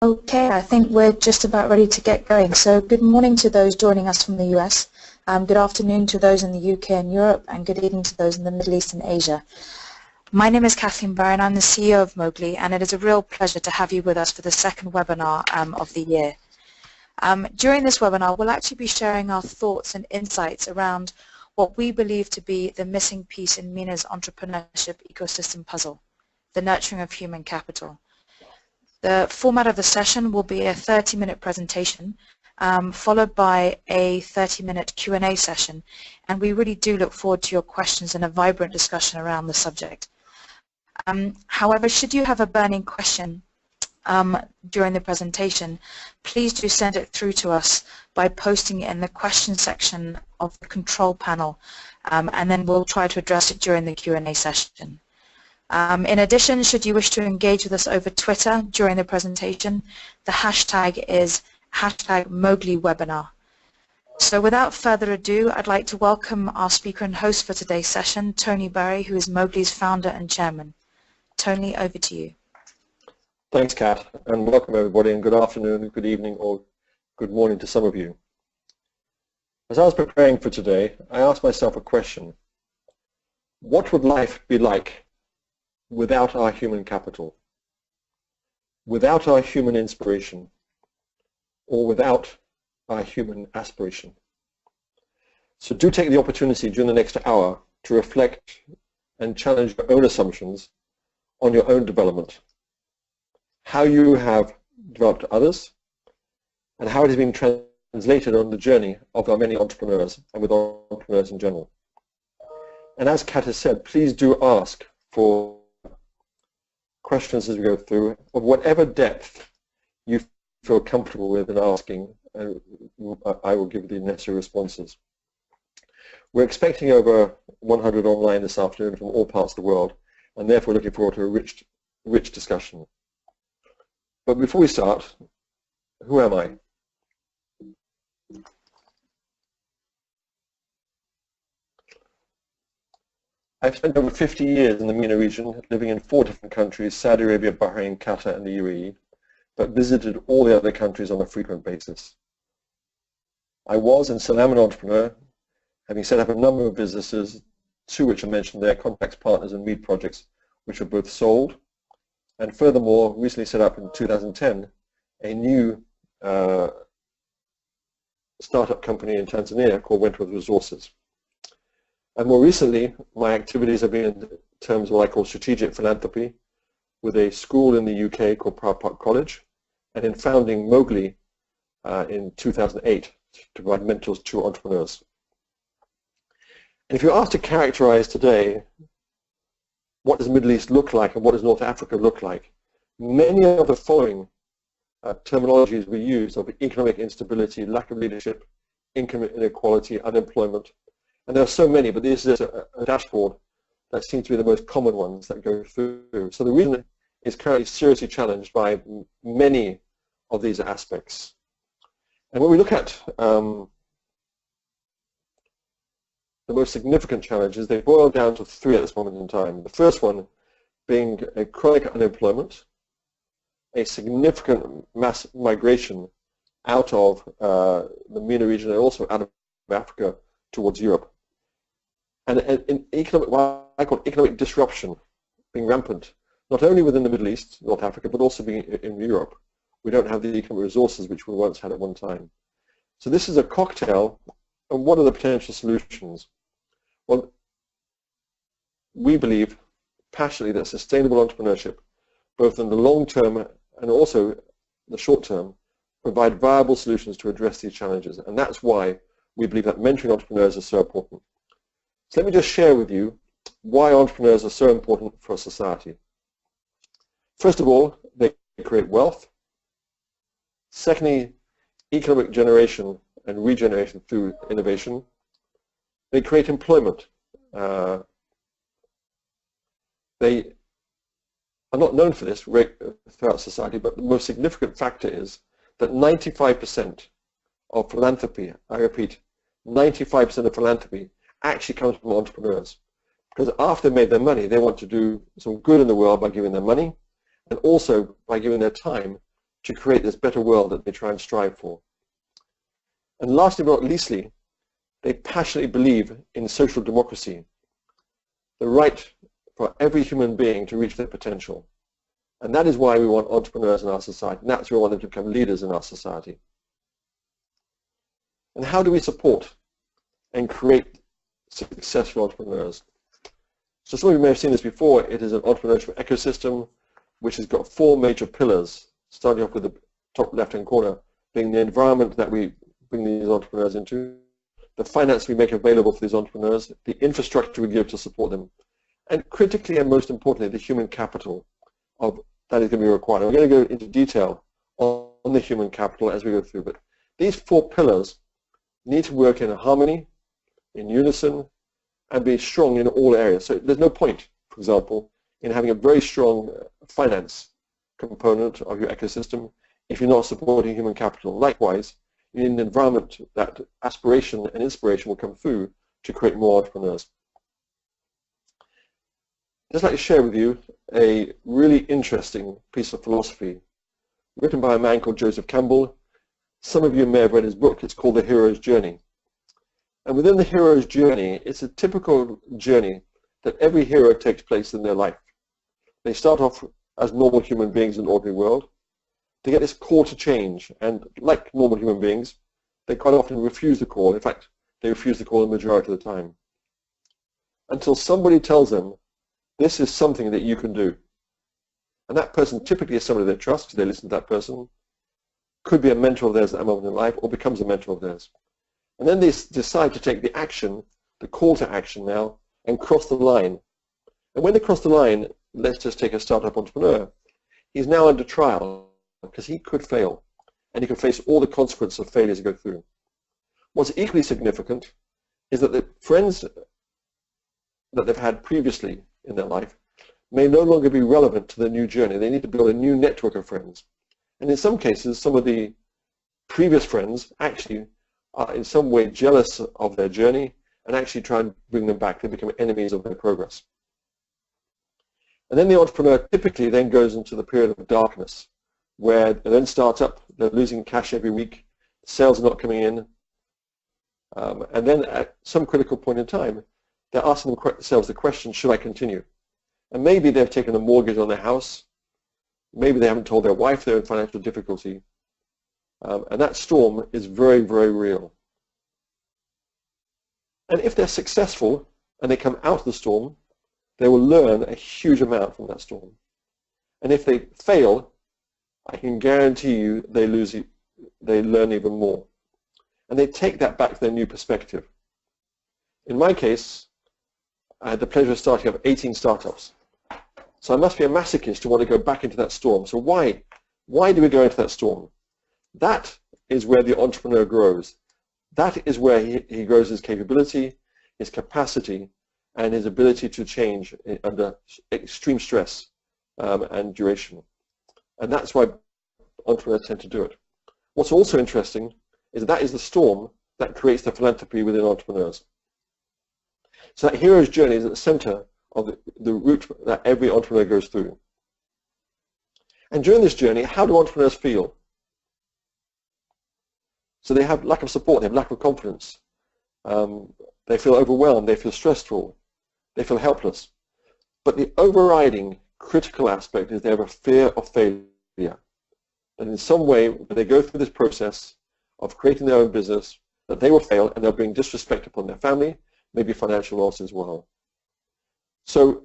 Okay, I think we're just about ready to get going. So good morning to those joining us from the US, good afternoon to those in the UK and Europe, and good evening to those in the Middle East and Asia. My name is Kathleen Barron, I'm the CEO of Mowgli, and it is a real pleasure to have you with us for the second webinar of the year. During this webinar, we'll actually be sharing our thoughts and insights around what we believe to be the missing piece in MENA's entrepreneurship ecosystem puzzle, the nurturing of human capital. The format of the session will be a 30-minute presentation followed by a 30-minute Q&A session, and we really do look forward to your questions and a vibrant discussion around the subject. However, should you have a burning question during the presentation, please do send it through to us by posting it in the question section of the control panel, and then we'll try to address it during the Q&A session. In addition, should you wish to engage with us over Twitter during the presentation, the hashtag is #MowgliWebinar. So without further ado, I'd like to welcome our speaker and host for today's session, Tony Burry, who is Mowgli's founder and chairman. Tony, over to you. Thanks, Kat, and welcome everybody, and good afternoon, good evening, or good morning to some of you. As I was preparing for today, I asked myself a question. What would life be like without our human capital, without our human inspiration, or without our human aspiration? So do take the opportunity during the next hour to reflect and challenge your own assumptions on your own development, how you have developed others, and how it has been translated on the journey of our many entrepreneurs and with entrepreneurs in general. And as Kat has said, please do ask for questions as we go through of whatever depth you feel comfortable with in asking, and I will give the necessary responses. We're expecting over 100 online this afternoon from all parts of the world, and therefore looking forward to a rich discussion. But before we start, who am I? I've spent over 50 years in the MENA region, living in 4 different countries, Saudi Arabia, Bahrain, Qatar, and the UAE, but visited all the other countries on a frequent basis. I was and still am an entrepreneur, having set up a number of businesses, 2 which are mentioned there, Contacts Partners and Mead Projects, which were both sold, and furthermore, recently set up in 2010, a new startup company in Tanzania called Wentworth Resources. And more recently, my activities have been in terms of what I call strategic philanthropy, with a school in the UK called Proud Park College, and in founding Mowgli in 2008 to provide mentors to entrepreneurs. And if you're asked to characterize today what does the Middle East look like and what does North Africa look like, many of the following terminologies we use of economic instability, lack of leadership, income inequality, unemployment. And there are so many, but this is a dashboard that seems to be the most common ones that go through. So the region is currently seriously challenged by many of these aspects. And when we look at the most significant challenges, they boil down to 3 at this moment in time. The first one being a chronic unemployment, a significant mass migration out of the MENA region and also out of Africa towards Europe. And what I call economic disruption being rampant, not only within the Middle East, North Africa, but also being in Europe. We don't have the economic resources which we once had at one time. So this is a cocktail, and what are the potential solutions? Well, we believe passionately that sustainable entrepreneurship, both in the long term and also the short term, provide viable solutions to address these challenges. And that's why we believe that mentoring entrepreneurs is so important. So let me just share with you why entrepreneurs are so important for society. First of all, they create wealth. Secondly, economic generation and regeneration through innovation. They create employment. They are not known for this throughout society, but the most significant factor is that 95% of philanthropy, I repeat, 95% of philanthropy actually comes from entrepreneurs. Because after they've made their money, they want to do some good in the world by giving their money, and also by giving their time to create this better world that they try and strive for. And lastly but not leastly, they passionately believe in social democracy, the right for every human being to reach their potential. And that is why we want entrepreneurs in our society, and that's why we want them to become leaders in our society. And how do we support and create successful entrepreneurs? So some of you may have seen this before. It is an entrepreneurship ecosystem which has got 4 major pillars, starting off with the top left-hand corner, being the environment that we bring these entrepreneurs into, the finance we make available for these entrepreneurs, the infrastructure we give to support them, and critically and most importantly, the human capital that is going to be required. And we're going to go into detail on the human capital as we go through, but these 4 pillars need to work in harmony, in unison, and be strong in all areas. So there's no point, for example, in having a very strong finance component of your ecosystem if you're not supporting human capital. Likewise, you need an environment that aspiration and inspiration will come through to create more entrepreneurs. I'd just like to share with you a really interesting piece of philosophy written by a man called Joseph Campbell. Some of you may have read his book. It's called The Hero's Journey. And within the hero's journey, it's a typical journey that every hero takes place in their life. They start off as normal human beings in the ordinary world. They get this call to change, and like normal human beings, they quite often refuse the call. In fact, they refuse the call the majority of the time. Until somebody tells them, this is something that you can do. And that person typically is somebody they trust, because they listen to that person, could be a mentor of theirs at that moment in life, or becomes a mentor of theirs. And then they decide to take the action, the call to action now, and cross the line. And when they cross the line, let's just take a startup entrepreneur. He's now under trial because he could fail, and he could face all the consequences of failure to go through. What's equally significant is that the friends that they've had previously in their life may no longer be relevant to the new journey. They need to build a new network of friends. And in some cases, some of the previous friends actually are in some way jealous of their journey and actually try and bring them back. They become enemies of their progress. And then the entrepreneur typically then goes into the period of darkness, where they then start up, they're losing cash every week, sales are not coming in, and then at some critical point in time, they're asking themselves the question, should I continue? And maybe they've taken a mortgage on their house, maybe they haven't told their wife they're in financial difficulty, and that storm is very, very real. And if they're successful and they come out of the storm, they will learn a huge amount from that storm. And if they fail, I can guarantee you they learn even more. And they take that back to their new perspective. In my case, I had the pleasure of starting up 18 startups. So I must be a masochist to want to go back into that storm. So why do we go into that storm? That is where the entrepreneur grows. That is where he grows his capability, his capacity, and his ability to change under extreme stress and duration. And that's why entrepreneurs tend to do it. What's also interesting is that is the storm that creates the philanthropy within entrepreneurs. So that hero's journey is at the center of the route that every entrepreneur goes through. And during this journey, how do entrepreneurs feel? So they have lack of support, they have lack of confidence. They feel overwhelmed, they feel stressful, they feel helpless. But the overriding critical aspect is they have a fear of failure. And in some way, when they go through this process of creating their own business, that they will fail and they'll bring disrespect upon their family, maybe financial loss as well. So,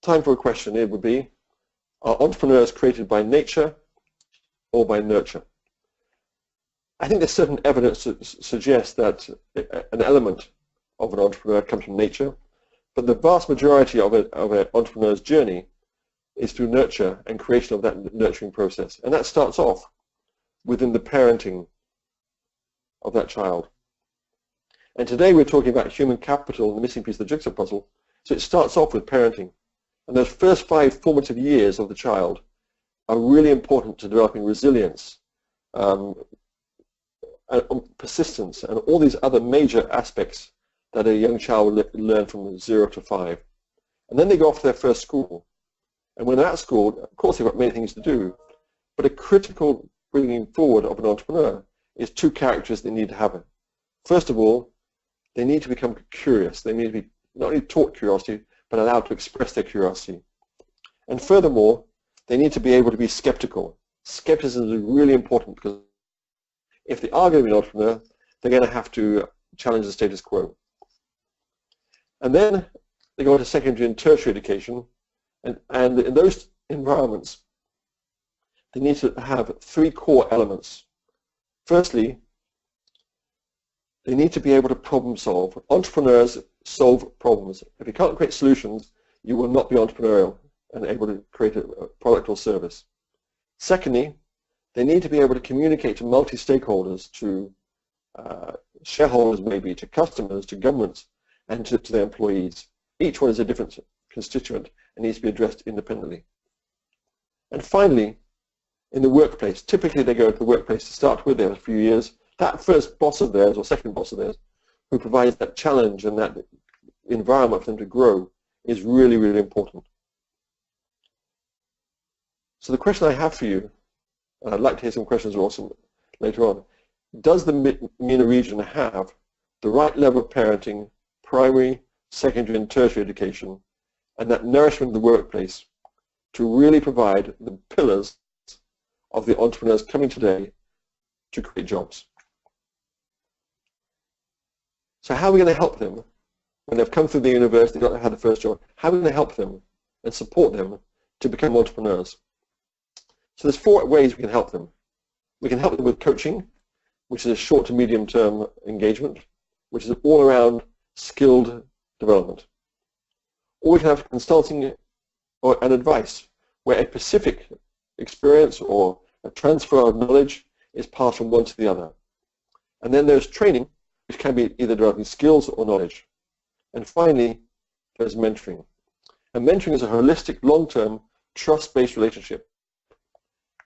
time for a question. It would be, are entrepreneurs created by nature or by nurture? I think there's certain evidence that suggests that an element of an entrepreneur comes from nature, but the vast majority of an entrepreneur's journey is through nurture and creation of that nurturing process. And that starts off within the parenting of that child. And today we're talking about human capital, the missing piece of the jigsaw puzzle. So it starts off with parenting. And those first 5 formative years of the child are really important to developing resilience, and persistence, and all these other major aspects that a young child will learn from 0 to 5. And then they go off to their first school. And when they're at school, of course they've got many things to do, but a critical bringing forward of an entrepreneur is two characters they need to have. First of all, they need to become curious. They need to be not only taught curiosity, but allowed to express their curiosity. And furthermore, they need to be able to be skeptical. Skepticism is really important because if they are going to be an entrepreneur, they're going to have to challenge the status quo. And then they go into secondary and tertiary education, and in those environments, they need to have three core elements. Firstly, they need to be able to problem solve. Entrepreneurs solve problems. If you can't create solutions, you will not be entrepreneurial and able to create a product or service. Secondly, they need to be able to communicate to multi-stakeholders, to shareholders maybe, to customers, to governments, and to their employees. Each one is a different constituent and needs to be addressed independently. And finally, in the workplace, typically they go to the workplace to start with there a few years. That first boss of theirs or second boss of theirs who provides that challenge and that environment for them to grow is really, really important. So the question I have for you, and I'd like to hear some questions also later on, does the MENA region have the right level of parenting, primary, secondary and tertiary education, and that nourishment of the workplace to really provide the pillars of the entrepreneurs coming today to create jobs? So how are we going to help them when they've come through the university, they don't know how the first job, how are we going to help them and support them to become entrepreneurs? So there's four ways we can help them. We can help them with coaching, which is a short to medium term engagement, which is all around skilled development. Or we can have consulting and advice, where a specific experience or a transfer of knowledge is passed from one to the other. And then there's training, which can be either developing skills or knowledge. And finally, there's mentoring. And mentoring is a holistic, long-term, trust-based relationship.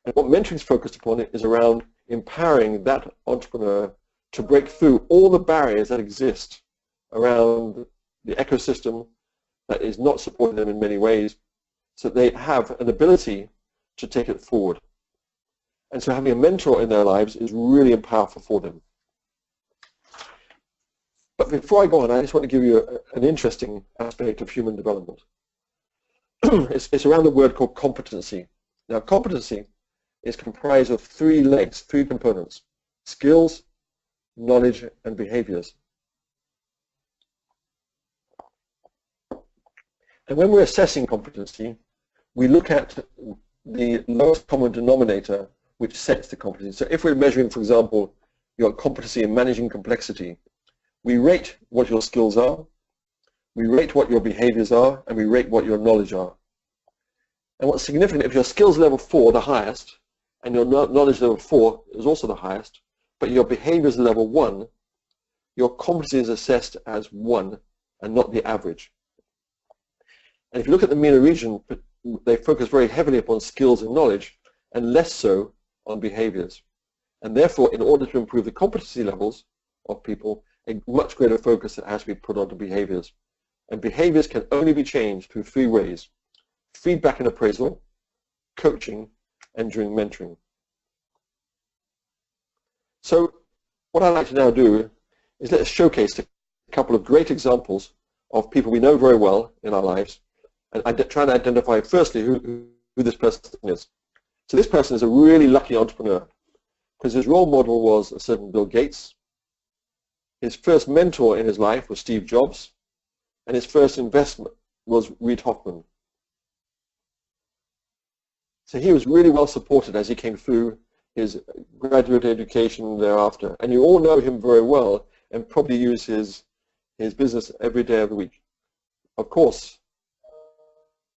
And what mentoring is focused upon is around empowering that entrepreneur to break through all the barriers that exist around the ecosystem that is not supporting them in many ways, so that they have an ability to take it forward. And so having a mentor in their lives is really powerful for them. But before I go on, I just want to give you an interesting aspect of human development. It's around the word called competency. Now, competency is comprised of three legs, three components: skills, knowledge, and behaviors. And when we're assessing competency, we look at the lowest common denominator which sets the competency. So if we're measuring, for example, your competency in managing complexity, we rate what your skills are, we rate what your behaviors are, and we rate what your knowledge are. And what's significant, if your skills level 4, the highest, and your knowledge level 4 is also the highest, but your behaviors level 1, your competency is assessed as 1 and not the average. And if you look at the MENA region, they focus very heavily upon skills and knowledge and less so on behaviors. And therefore, in order to improve the competency levels of people, a much greater focus has to be put onto behaviors. And behaviors can only be changed through three ways: feedback and appraisal, coaching, and during mentoring. So what I'd like to now do is let us showcase a couple of great examples of people we know very well in our lives, and try to identify firstly who this person is. So this person is a really lucky entrepreneur because his role model was a certain Bill Gates. His first mentor in his life was Steve Jobs, and his first investment was Reid Hoffman. So he was really well supported as he came through his graduate education thereafter. And you all know him very well and probably use his business every day of the week. Of course,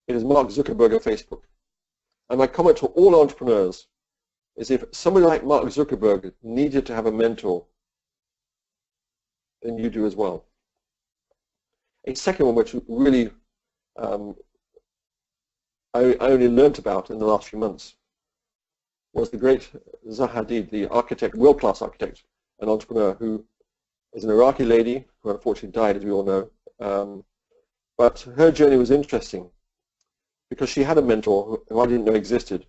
it is Mark Zuckerberg of Facebook. And my comment to all entrepreneurs is, if somebody like Mark Zuckerberg needed to have a mentor, then you do as well. A second one, which really I only learnt about in the last few months, was the great Great Hadid, the architect, world-class architect, an entrepreneur who is an Iraqi lady who unfortunately died, as we all know. But her journey was interesting. because she had a mentor who I didn't know existed.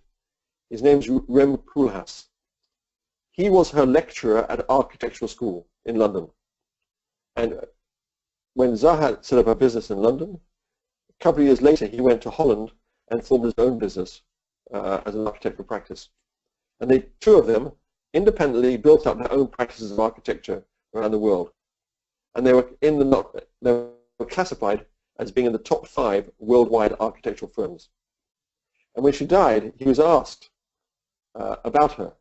His name's Rem Koolhaas. He was her lecturer at architectural school in London. And when Zaha set up a business in London, a couple of years later he went to Holland and formed his own business as an architectural practice. And the two of them independently built up their own practices of architecture around the world. And they were classified as being in the top 5 worldwide architectural firms. And when she died, he was asked about her,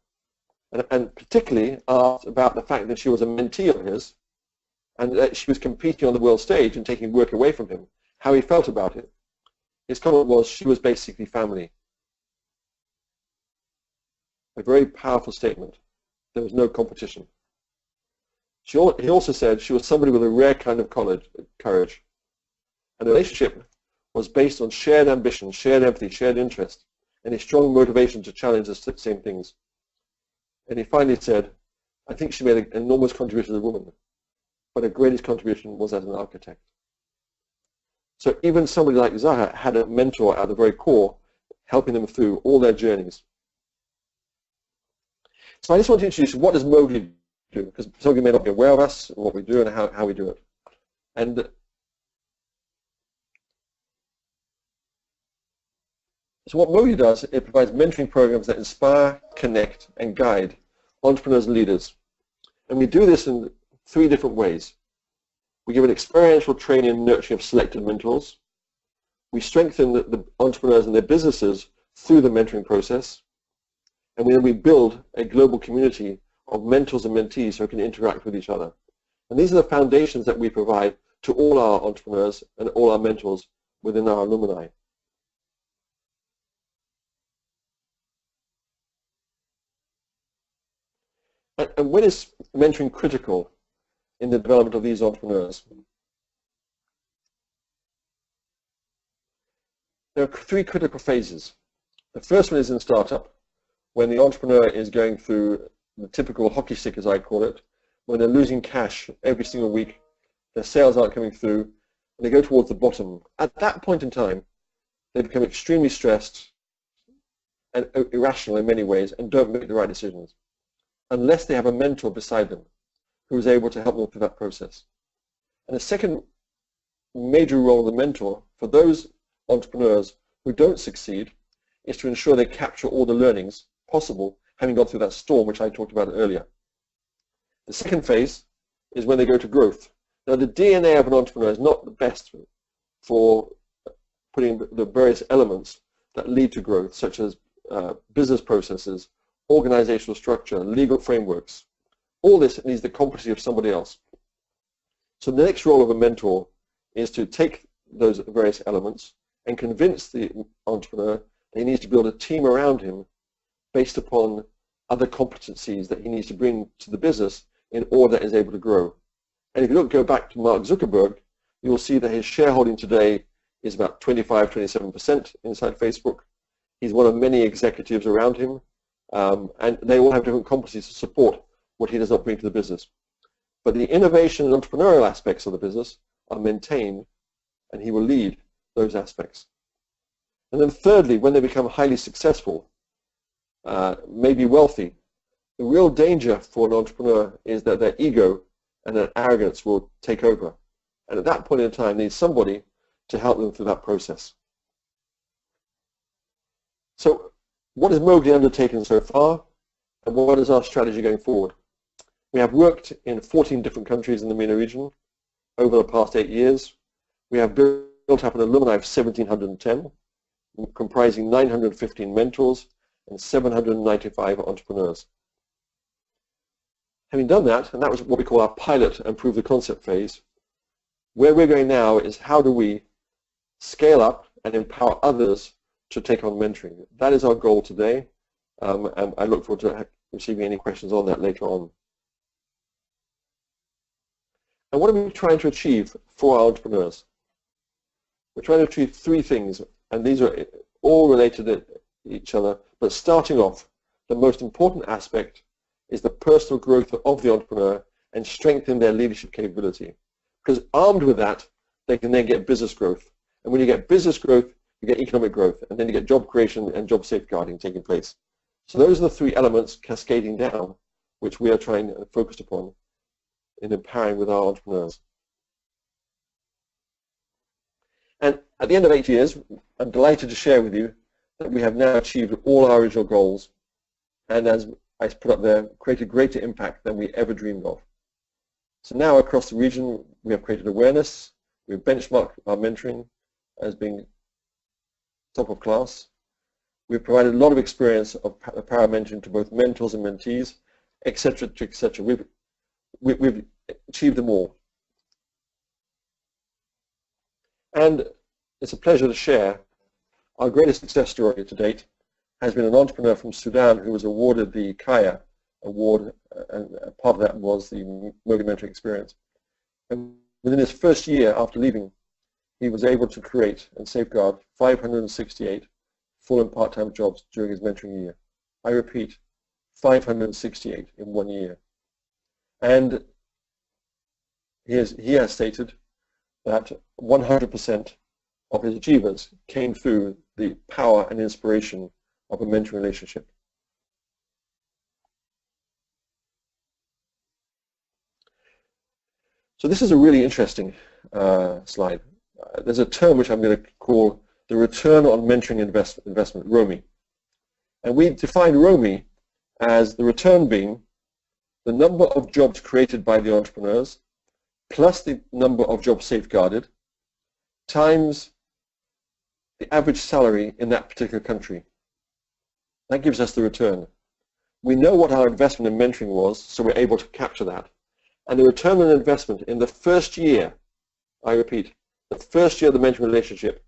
and particularly asked about the fact that she was a mentee of his, and that she was competing on the world stage and taking work away from him, how he felt about it. His comment was, she was basically family. A very powerful statement. There was no competition. He also said she was somebody with a rare kind of courage. And the relationship was based on shared ambition, shared empathy, shared interest, and a strong motivation to challenge the same things. And he finally said, I think she made an enormous contribution as a woman, but her greatest contribution was as an architect. So even somebody like Zaha had a mentor at the very core, helping them through all their journeys. So I just want to introduce what does Mowgli do, because some of you may not be aware of us, and what we do, and how we do it. And so what Mowgli does, it provides mentoring programs that inspire, connect, and guide entrepreneurs and leaders. And we do this in 3 different ways. We give an experiential training and nurturing of selected mentors. We strengthen the entrepreneurs and their businesses through the mentoring process. And then we build a global community of mentors and mentees who can interact with each other. And these are the foundations that we provide to all our entrepreneurs and all our mentors within our alumni. And when is mentoring critical in the development of these entrepreneurs? There are 3 critical phases. The first one is in startup, when the entrepreneur is going through the typical hockey stick, as I call it, when they're losing cash every single week, their sales aren't coming through, and they go towards the bottom. At that point in time, they become extremely stressed and irrational in many ways and don't make the right decisions, unless they have a mentor beside them who is able to help them through that process. And the second major role of the mentor for those entrepreneurs who don't succeed is to ensure they capture all the learnings possible, having gone through that storm which I talked about earlier. The second phase is when they go to growth. Now, the DNA of an entrepreneur is not the best for putting the various elements that lead to growth, such as business processes, organizational structure, legal frameworks. All this needs the competency of somebody else. So the next role of a mentor is to take those various elements and convince the entrepreneur that he needs to build a team around him based upon other competencies that he needs to bring to the business in order that is able to grow. And if you go back to Mark Zuckerberg, you will see that his shareholding today is about 25-27% inside Facebook. He's one of many executives around him, and they all have different competencies to support what he does not bring to the business. But the innovation and entrepreneurial aspects of the business are maintained, and he will lead those aspects. And then thirdly, when they become highly successful, maybe wealthy, the real danger for an entrepreneur is that their ego and their arrogance will take over. And at that point in time, they need somebody to help them through that process. So what has Mowgli undertaken so far, and what is our strategy going forward? We have worked in 14 different countries in the MENA region over the past 8 years. We have built up an alumni of 1,710, comprising 915 mentors and 795 entrepreneurs. Having done that, and that was what we call our pilot and prove the concept phase, where we're going now is how do we scale up and empower others to take on mentoring. That is our goal today, and I look forward to receiving any questions on that later on. And what are we trying to achieve for our entrepreneurs? We're trying to achieve 3 things, and these are all related to each other, but starting off, the most important aspect is the personal growth of the entrepreneur and strengthen their leadership capability. Because armed with that, they can then get business growth. And when you get business growth, you get economic growth, and then you get job creation and job safeguarding taking place. So those are the three elements cascading down, which we are trying and focused upon in empowering with our entrepreneurs. And at the end of 8 years, I'm delighted to share with you that we have now achieved all our original goals, and as I put up there, created greater impact than we ever dreamed of. So now across the region, we have created awareness, we've benchmarked our mentoring as being top of class. We've provided a lot of experience of power mentoring to both mentors and mentees, etc., etc. We've achieved them all. And it's a pleasure to share our greatest success story to date has been an entrepreneur from Sudan who was awarded the Kaya Award, and part of that was the Mowgli Mentoring Experience. And within his first year after leaving, he was able to create and safeguard 568 full and part-time jobs during his mentoring year. I repeat, 568 in 1 year. And he has stated that 100% of his achievers came through the power and inspiration of a mentoring relationship. So this is a really interesting slide. There's a term which I'm going to call the return on mentoring investment, ROMI. And we define ROMI as the return being the number of jobs created by the entrepreneurs plus the number of jobs safeguarded times the average salary in that particular country. That gives us the return. We know what our investment in mentoring was, so we're able to capture that. And the return on investment in the first year, I repeat, the first year of the mentoring relationship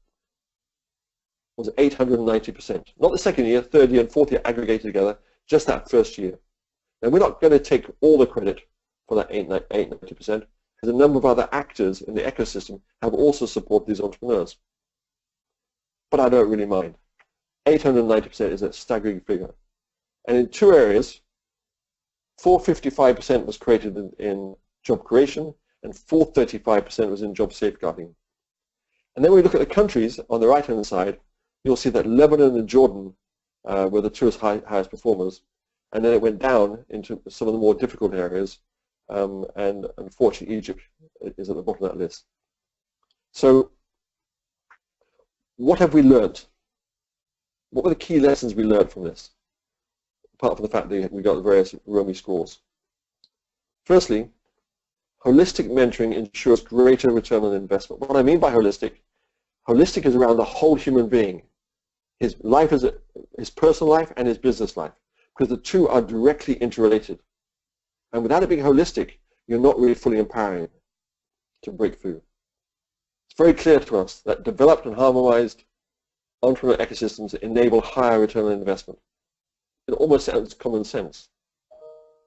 was 890%. Not the second year, third year, and fourth year aggregated together, just that first year. Now we're not going to take all the credit for that 890%, because a number of other actors in the ecosystem have also supported these entrepreneurs. But I don't really mind. 890% is a staggering figure. And in two areas, 455% was created in job creation and 435% was in job safeguarding. And then when we look at the countries on the right-hand side, you'll see that Lebanon and Jordan were the two highest performers, and then it went down into some of the more difficult areas, and unfortunately Egypt is at the bottom of that list. So what have we learned? What were the key lessons we learned from this, apart from the fact that we got the various ROMI scores? Firstly, holistic mentoring ensures greater return on investment. What I mean by holistic is around the whole human being, his life, his personal life and his business life, because the two are directly interrelated. And without it being holistic, you're not really fully empowering to break through. It's very clear to us that developed and harmonized entrepreneurial ecosystems enable higher return on investment. It almost sounds common sense,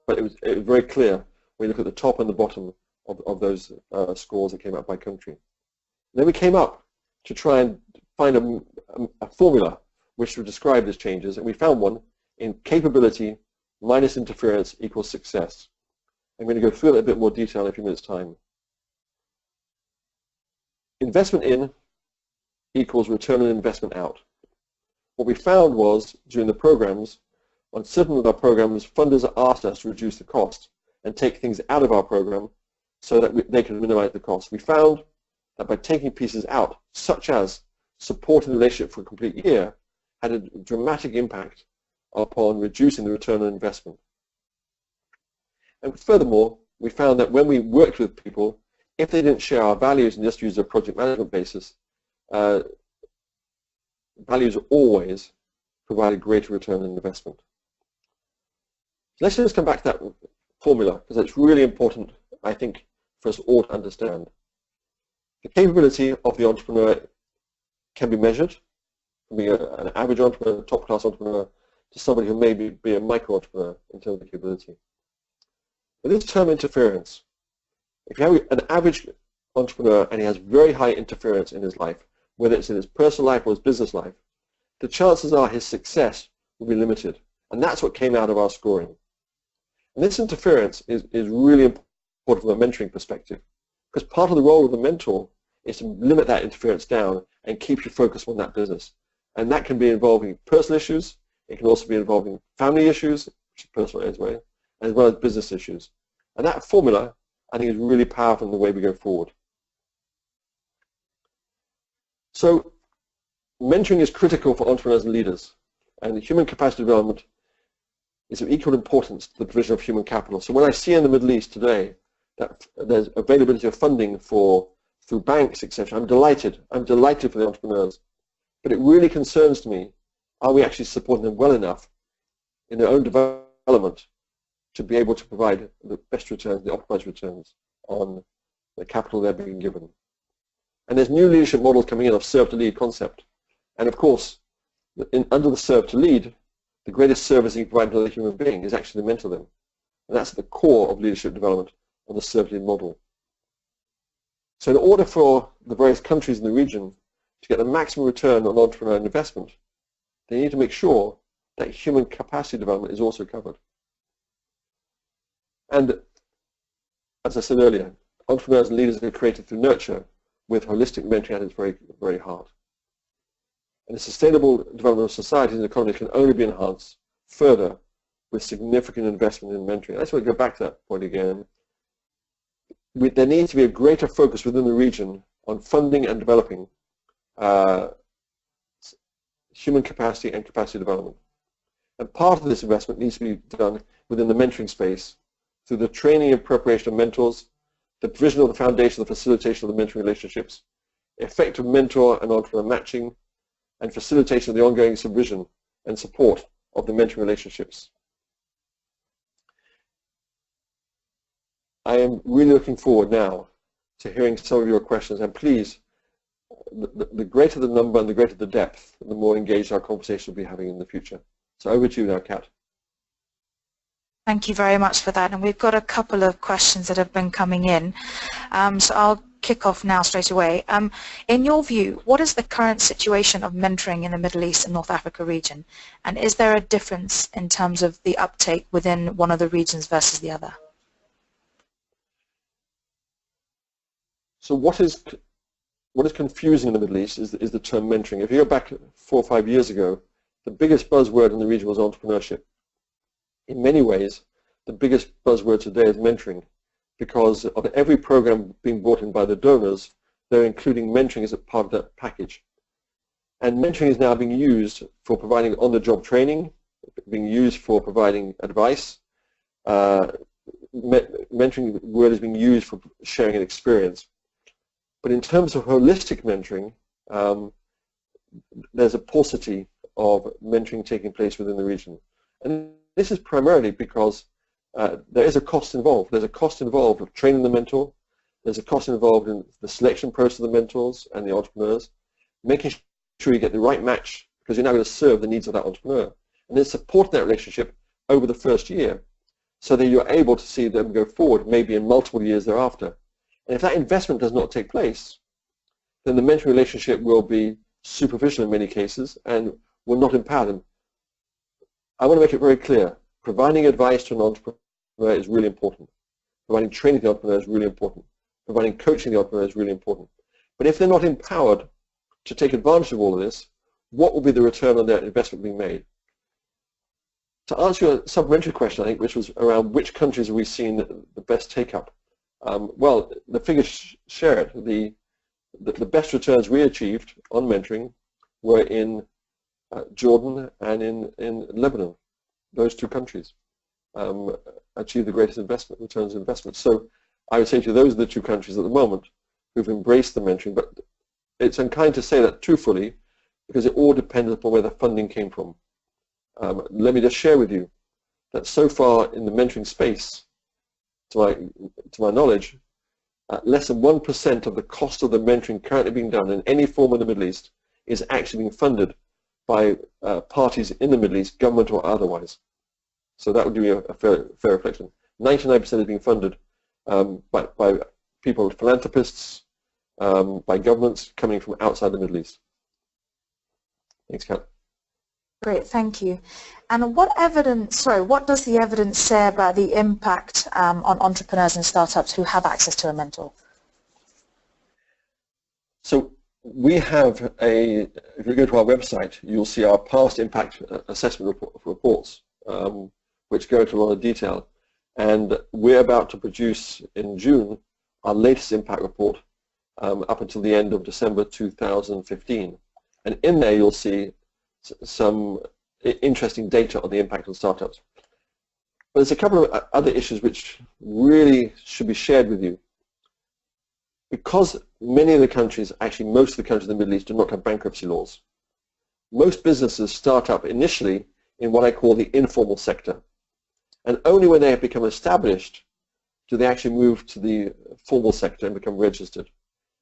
but it was very clear when you look at the top and the bottom of those scores that came out by country. And then we came up to try and find a formula which would describe these changes, and we found one in capability minus interference equals success. I'm going to go through it in a bit more detail in a few minutes' time. Investment in equals return on investment out. What we found was, during the programs, on certain of our programs, funders asked us to reduce the cost and take things out of our program so that they can minimize the cost. We found that by taking pieces out, such as supporting the relationship for a complete year, had a dramatic impact upon reducing the return on investment. And furthermore, we found that when we worked with people, if they didn't share our values and just use a project management basis, values always provide a greater return on investment. Let's just come back to that formula, because it's really important, I think, for us all to understand. The capability of the entrepreneur can be measured, from being an average entrepreneur, a top-class entrepreneur, to somebody who may be a micro-entrepreneur in terms of capability. But this term interference, if you have an average entrepreneur and he has very high interference in his life, whether it's in his personal life or his business life, the chances are his success will be limited. And that's what came out of our scoring. And this interference is really important from a mentoring perspective, because part of the role of the mentor is to limit that interference down and keep you focused on that business. And that can be involving personal issues. It can also be involving family issues, which is personal anyway, as well as business issues. And that formula, I think, is really powerful in the way we go forward. So mentoring is critical for entrepreneurs and leaders, and human capacity development is of equal importance to the provision of human capital. So when I see in the Middle East today that there's availability of funding through banks, etc., I'm delighted. I'm delighted for the entrepreneurs. But it really concerns me, are we actually supporting them well enough in their own development to be able to provide the best returns, the optimized returns on the capital they're being given. And there's new leadership models coming in of serve to lead concept. And of course, under the serve to lead, the greatest service you can provide to another human being is actually to mentor them. And that's at the core of leadership development on the serve to lead model. So in order for the various countries in the region to get the maximum return on entrepreneurial investment, they need to make sure that human capacity development is also covered. And as I said earlier, entrepreneurs and leaders are created through nurture with holistic mentoring at its very, very heart. And the sustainable development of societies and economies can only be enhanced further with significant investment in mentoring. I just want to go back to that point again. There needs to be a greater focus within the region on funding and developing human capacity and capacity development. And part of this investment needs to be done within the mentoring space through the training and preparation of mentors, the provision of the foundation, the facilitation of the mentoring relationships, effective mentor and entrepreneur matching, and facilitation of the ongoing supervision and support of the mentoring relationships. I am really looking forward now to hearing some of your questions, and please, the greater the number and the greater the depth, the more engaged our conversation will be having in the future. So over to you now, Kat. Thank you very much for that. And we've got a couple of questions that have been coming in. So I'll kick off now straight away. In your view, what is the current situation of mentoring in the Middle East and North Africa region? And is there a difference in terms of the uptake within one of the regions versus the other? So what is confusing in the Middle East is the term mentoring. If you go back 4 or 5 years ago, the biggest buzzword in the region was entrepreneurship. In many ways, the biggest buzzword today is mentoring, because of every program being brought in by the donors, they're including mentoring as a part of that package. And mentoring is now being used for providing on-the-job training, being used for providing advice. Mentoring word is being used for sharing an experience. But in terms of holistic mentoring, there's a paucity of mentoring taking place within the region. And this is primarily because there is a cost involved. There's a cost involved of training the mentor. There's a cost involved in the selection process of the mentors and the entrepreneurs, making sure you get the right match, because you're now going to serve the needs of that entrepreneur. And then supporting that relationship over the first year so that you're able to see them go forward maybe in multiple years thereafter. And if that investment does not take place, then the mentoring relationship will be superficial in many cases and will not empower them. I want to make it very clear, providing advice to an entrepreneur is really important. Providing training to the entrepreneur is really important. Providing coaching to the entrepreneur is really important. But if they're not empowered to take advantage of all of this, what will be the return on their investment being made? To answer your supplementary question, I think, which was around which countries have we seen the best take-up? Well, the figures share it. The best returns we achieved on mentoring were in Jordan and in Lebanon. Those 2 countries achieved the greatest returns on investment. So I would say to you, those are the 2 countries at the moment who've embraced the mentoring, but it's unkind to say that too fully, because it all depends upon where the funding came from. Let me just share with you that so far in the mentoring space, to my knowledge, less than 1% of the cost of the mentoring currently being done in any form in the Middle East is actually being funded by parties in the Middle East, government or otherwise. So that would give you a fair reflection. 99% is being funded by people, philanthropists, by governments coming from outside the Middle East. Thanks, Kat. Great, thank you. And what does the evidence say about the impact on entrepreneurs and startups who have access to a mentor? So we have if you go to our website, you'll see our past impact assessment reports, which go into a lot of detail. And we're about to produce in June our latest impact report up until the end of December 2015. And in there you'll see some interesting data on the impact on startups. But there's a couple of other issues which really should be shared with you. Because many of the countries, actually most of the countries in the Middle East, do not have bankruptcy laws, most businesses start up initially in what I call the informal sector. And only when they have become established do they actually move to the formal sector and become registered.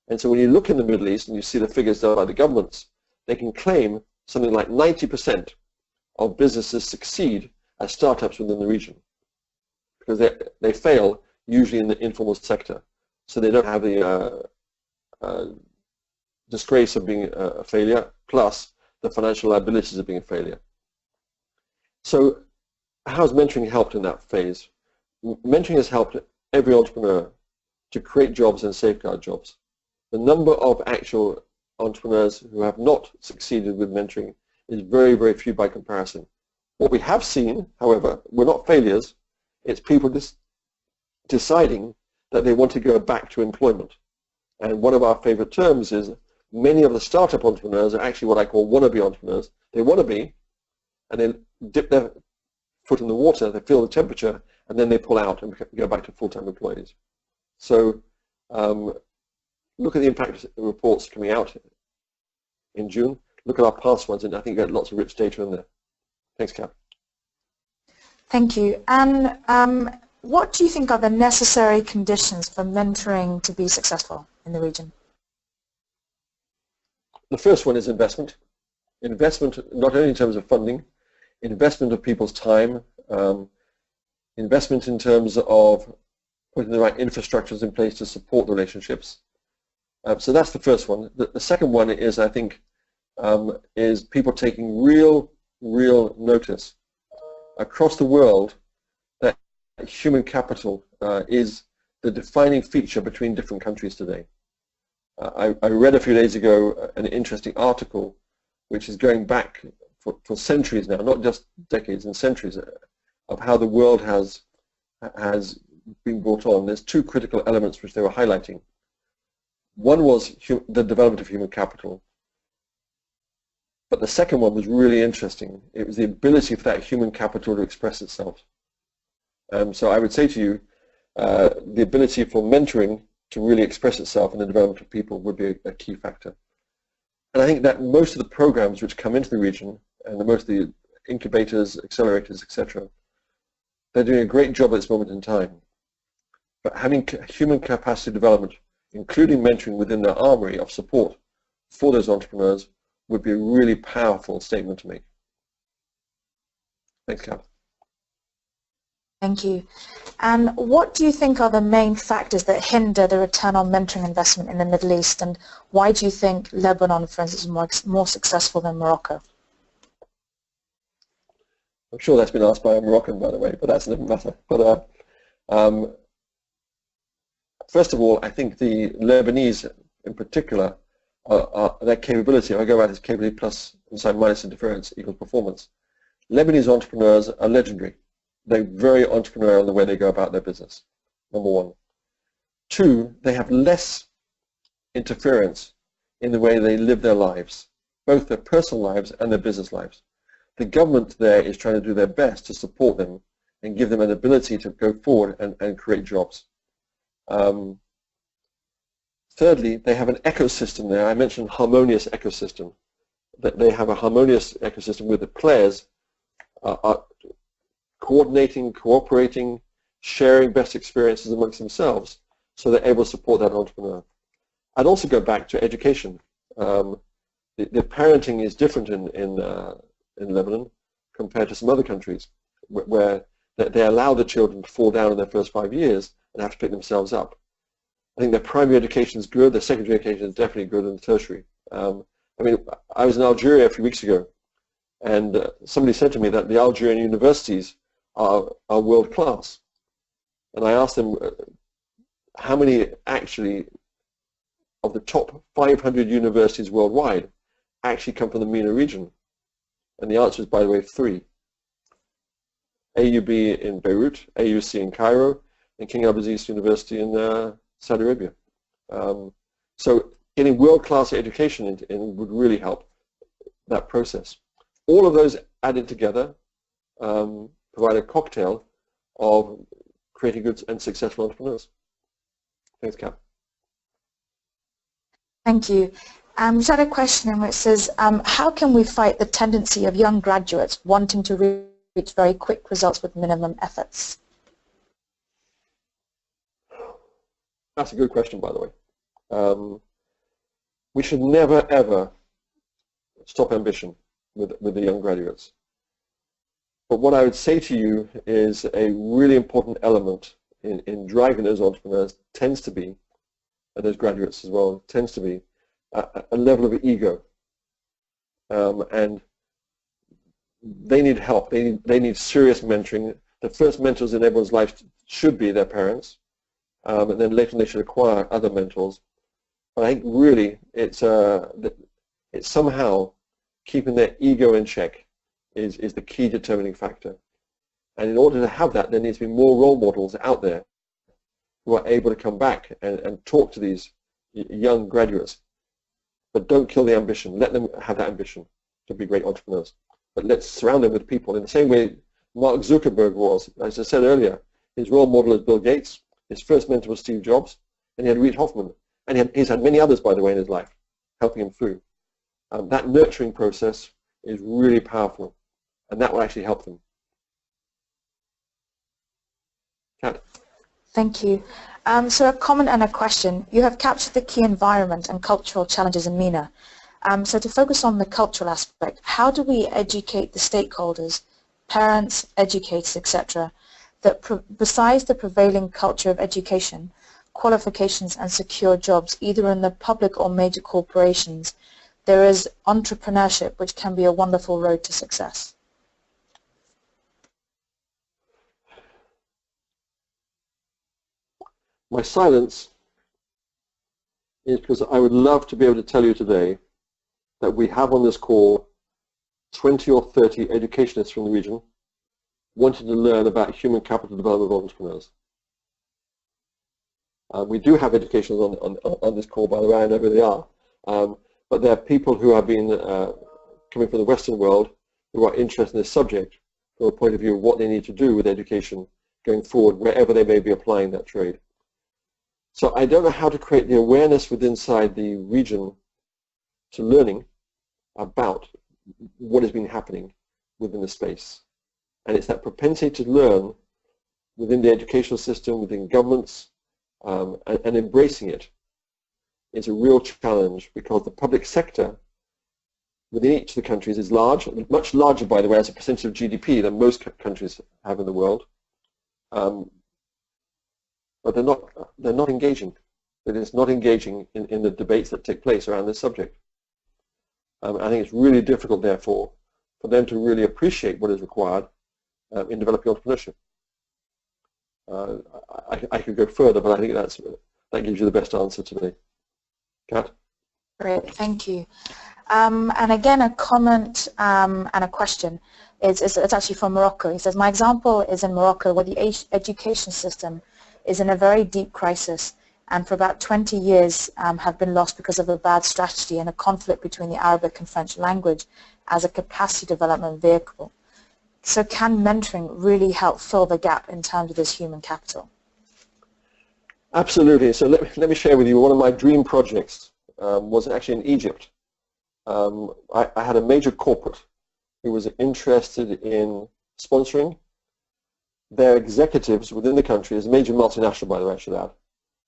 And so when you look in the Middle East and you see the figures done by the governments, they can claim something like 90% of businesses succeed as startups within the region, because they fail usually in the informal sector. So they don't have the disgrace of being a failure, plus the financial liabilities of being a failure. So how has mentoring helped in that phase? Mentoring has helped every entrepreneur to create jobs and safeguard jobs. The number of actual entrepreneurs who have not succeeded with mentoring is very, very few by comparison. What we have seen, however, were not failures. It's people deciding that they want to go back to employment. And one of our favorite terms is many of the startup entrepreneurs are actually what I call wannabe entrepreneurs. They want to be, and they dip their foot in the water, they feel the temperature, and then they pull out and go back to full-time employees. So look at the impact reports coming out in June. Look at our past ones, and I think you get lots of rich data in there. Thanks, Cap. Thank you. And what do you think are the necessary conditions for mentoring to be successful in the region? The first one is investment. Investment not only in terms of funding, investment of people's time, investment in terms of putting the right infrastructures in place to support the relationships. So that's the first one. The second one is, I think, is people taking real notice across the world that human capital is the defining feature between different countries today. I read a few days ago an interesting article which is going back for centuries now, not just decades and centuries, of how the world has been brought on. There's two critical elements which they were highlighting. One was the development of human capital, but the second one was really interesting. It was the ability for that human capital to express itself. So I would say to you, the ability for mentoring to really express itself in the development of people would be a key factor. And I think that most of the programs which come into the region, and most of the incubators, accelerators, etc., they're doing a great job at this moment in time. But having human capacity development, including mentoring within their armory of support for those entrepreneurs, would be a really powerful statement to make. Thanks, Cap. Thank you. And what do you think are the main factors that hinder the return on mentoring investment in the Middle East, and why do you think Lebanon, for instance, is more successful than Morocco? I'm sure that's been asked by a Moroccan, by the way, but that's another matter. But first of all, I think the Lebanese, in particular, their capability, if I go about this capability plus inside minus interference equals performance. Lebanese entrepreneurs are legendary. They're very entrepreneurial in the way they go about their business, number one. Two, they have less interference in the way they live their lives, both their personal lives and their business lives. The government there is trying to do their best to support them and give them an ability to go forward and create jobs. Thirdly, they have an ecosystem there. I mentioned harmonious ecosystem. That they have a harmonious ecosystem where the players are coordinating, cooperating, sharing best experiences amongst themselves, so they're able to support that entrepreneur. I'd also go back to education. The parenting is different in Lebanon compared to some other countries where they allow the children to fall down in their first 5 years and have to pick themselves up. I think their primary education is good, their secondary education is definitely good, and the tertiary. I mean, I was in Algeria a few weeks ago, and somebody said to me that the Algerian universities are world class. And I asked them how many actually of the top 500 universities worldwide actually come from the MENA region? And the answer is, by the way, 3. AUB in Beirut, AUC in Cairo, and King Abdulaziz University in Saudi Arabia. So getting world-class education in would really help that process. All of those added together provide a cocktail of creating good and successful entrepreneurs. Thanks, Cap. Thank you. We've had a question which says, how can we fight the tendency of young graduates wanting to reach very quick results with minimum efforts? That's a good question, by the way. We should never, ever stop ambition with the young graduates. But what I would say to you is a really important element in driving those entrepreneurs tends to be, and those graduates as well, tends to be a level of ego. And they need help. They need serious mentoring. The first mentors in everyone's life should be their parents, and then later they should acquire other mentors. But I think really it's somehow keeping their ego in check is the key determining factor. And in order to have that, there needs to be more role models out there who are able to come back and talk to these young graduates. But don't kill the ambition. Let them have that ambition to be great entrepreneurs. But let's surround them with people in the same way Mark Zuckerberg was. As I said earlier, his role model is Bill Gates. His first mentor was Steve Jobs. And he had Reid Hoffman. And he's had many others, by the way, in his life, helping him through. That nurturing process is really powerful. And that will actually help them. Kat? Thank you. So a comment and a question. You have captured the key environment and cultural challenges in MENA. So to focus on the cultural aspect, how do we educate the stakeholders, parents, educators, etc., that besides the prevailing culture of education, qualifications and secure jobs, either in the public or major corporations, there is entrepreneurship, which can be a wonderful road to success? My silence is because I would love to be able to tell you today that we have on this call 20 or 30 educationists from the region wanting to learn about human capital development of entrepreneurs. We do have educationists on this call, by the way. I know who they are. But there are people who have been coming from the Western world who are interested in this subject from a point of view of what they need to do with education going forward, wherever they may be applying that trade. So I don't know how to create the awareness within inside the region to learning about what has been happening within the space. And it's that propensity to learn within the educational system, within governments, and embracing it is a real challenge, because the public sector within each of the countries is large, much larger, by the way, as a percentage of GDP than most countries have in the world. But they're not engaging. It is not engaging in the debates that take place around this subject. I think it's really difficult, therefore, for them to really appreciate what is required in developing entrepreneurship. I could go further, but I think that gives you the best answer today. Kat? Great, thank you. And again, a comment and a question. It's actually from Morocco. He says, my example is in Morocco, where the education system is in a very deep crisis, and for about 20 years have been lost because of a bad strategy and a conflict between the Arabic and French language as a capacity development vehicle. So can mentoring really help fill the gap in terms of this human capital? Absolutely. So let me share with you one of my dream projects was actually in Egypt. I had a major corporate who was interested in sponsoring their executives within the country, as a major multinational, by the way, I should add.